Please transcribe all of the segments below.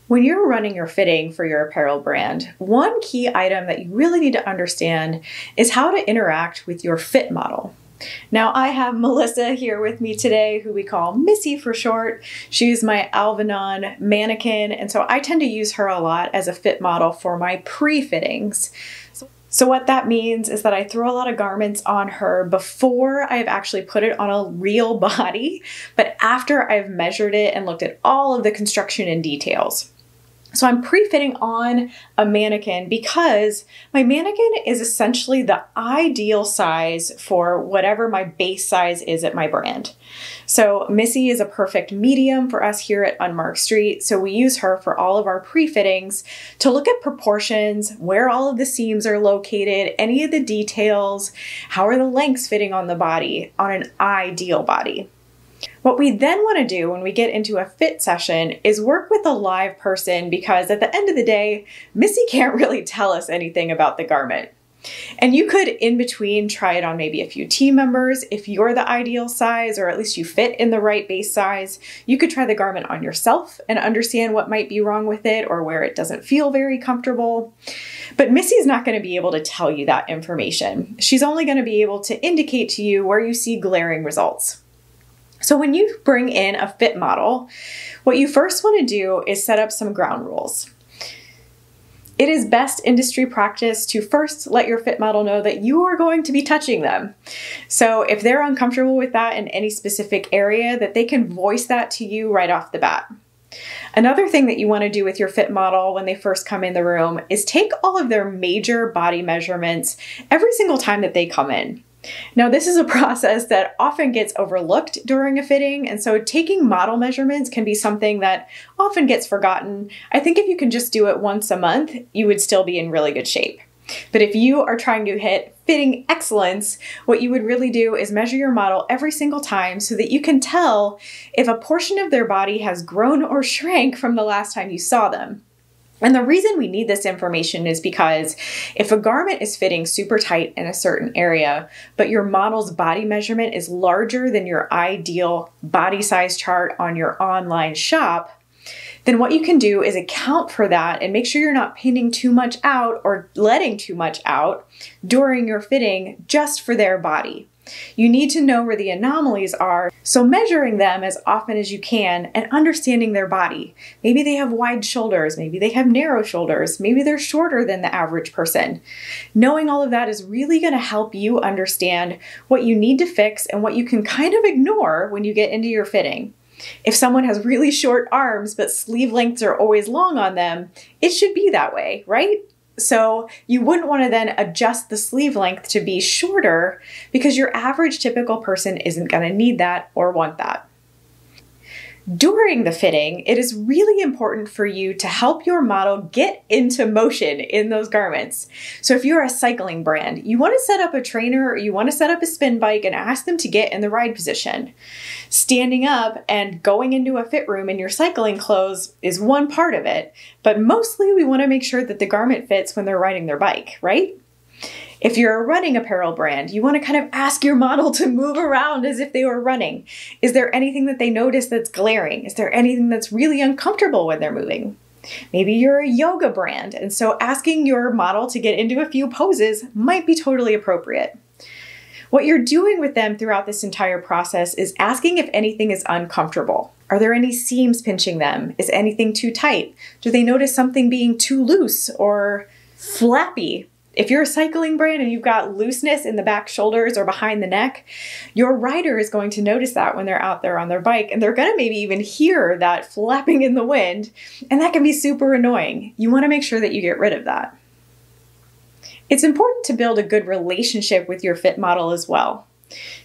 When you're running your fitting for your apparel brand, one key item that you really need to understand is how to interact with your fit model. Now, I have Melissa here with me today, who we call Missy for short. She's my Alvanon mannequin, and so I tend to use her a lot as a fit model for my pre-fittings. So what that means is that I throw a lot of garments on her before I've actually put it on a real body, but after I've measured it and looked at all of the construction and details. So I'm pre-fitting on a mannequin because my mannequin is essentially the ideal size for whatever my base size is at my brand. So Missy is a perfect medium for us here at Unmarked Street. So we use her for all of our pre-fittings to look at proportions, where all of the seams are located, any of the details, how are the lengths fitting on the body, on an ideal body. What we then want to do when we get into a fit session is work with a live person, because at the end of the day, Missy can't really tell us anything about the garment. And you could, in between, try it on maybe a few team members. If you're the ideal size, or at least you fit in the right base size, you could try the garment on yourself and understand what might be wrong with it or where it doesn't feel very comfortable. But Missy's not going to be able to tell you that information. She's only going to be able to indicate to you where you see glaring results. So when you bring in a fit model, what you first want to do is set up some ground rules. It is best industry practice to first let your fit model know that you are going to be touching them. So if they're uncomfortable with that in any specific area, that they can voice that to you right off the bat. Another thing that you want to do with your fit model when they first come in the room is take all of their major body measurements every single time that they come in. Now, this is a process that often gets overlooked during a fitting, and so taking model measurements can be something that often gets forgotten. I think if you can just do it once a month, you would still be in really good shape. But if you are trying to hit fitting excellence, what you would really do is measure your model every single time so that you can tell if a portion of their body has grown or shrank from the last time you saw them. And the reason we need this information is because if a garment is fitting super tight in a certain area, but your model's body measurement is larger than your ideal body size chart on your online shop, then what you can do is account for that and make sure you're not pinning too much out or letting too much out during your fitting just for their body. You need to know where the anomalies are, so measuring them as often as you can and understanding their body. Maybe they have wide shoulders, maybe they have narrow shoulders, maybe they're shorter than the average person. Knowing all of that is really going to help you understand what you need to fix and what you can kind of ignore when you get into your fitting. If someone has really short arms but sleeve lengths are always long on them, it should be that way, right? So you wouldn't want to then adjust the sleeve length to be shorter because your average typical person isn't going to need that or want that. During the fitting, it is really important for you to help your model get into motion in those garments. So if you're a cycling brand, you want to set up a trainer or you want to set up a spin bike and ask them to get in the ride position. Standing up and going into a fit room in your cycling clothes is one part of it, but mostly we want to make sure that the garment fits when they're riding their bike, right? If you're a running apparel brand, you want to kind of ask your model to move around as if they were running. Is there anything that they notice that's glaring? Is there anything that's really uncomfortable when they're moving? Maybe you're a yoga brand, and so asking your model to get into a few poses might be totally appropriate. What you're doing with them throughout this entire process is asking if anything is uncomfortable. Are there any seams pinching them? Is anything too tight? Do they notice something being too loose or flappy? If you're a cycling brand and you've got looseness in the back shoulders or behind the neck, your rider is going to notice that when they're out there on their bike, and they're going to maybe even hear that flapping in the wind, and that can be super annoying. You want to make sure that you get rid of that. It's important to build a good relationship with your fit model as well.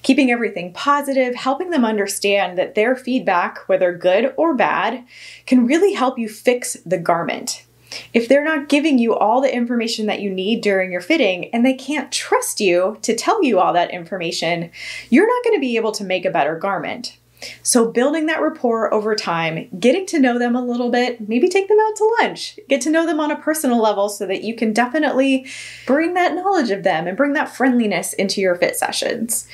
Keeping everything positive, helping them understand that their feedback, whether good or bad, can really help you fix the garment. If they're not giving you all the information that you need during your fitting and they can't trust you to tell you all that information, you're not going to be able to make a better garment. So building that rapport over time, getting to know them a little bit, maybe take them out to lunch, get to know them on a personal level so that you can definitely bring that knowledge of them and bring that friendliness into your fit sessions.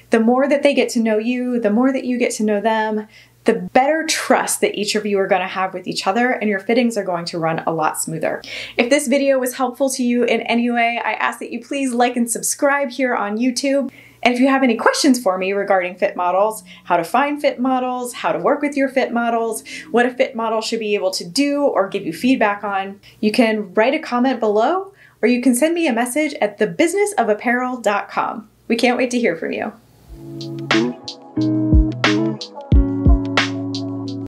The more that they get to know you, the more that you get to know them, the better trust that each of you are going to have with each other, and your fittings are going to run a lot smoother. If this video was helpful to you in any way, I ask that you please like and subscribe here on YouTube. And if you have any questions for me regarding fit models, how to find fit models, how to work with your fit models, what a fit model should be able to do or give you feedback on, you can write a comment below, or you can send me a message at thebusinessofapparel.com. We can't wait to hear from you.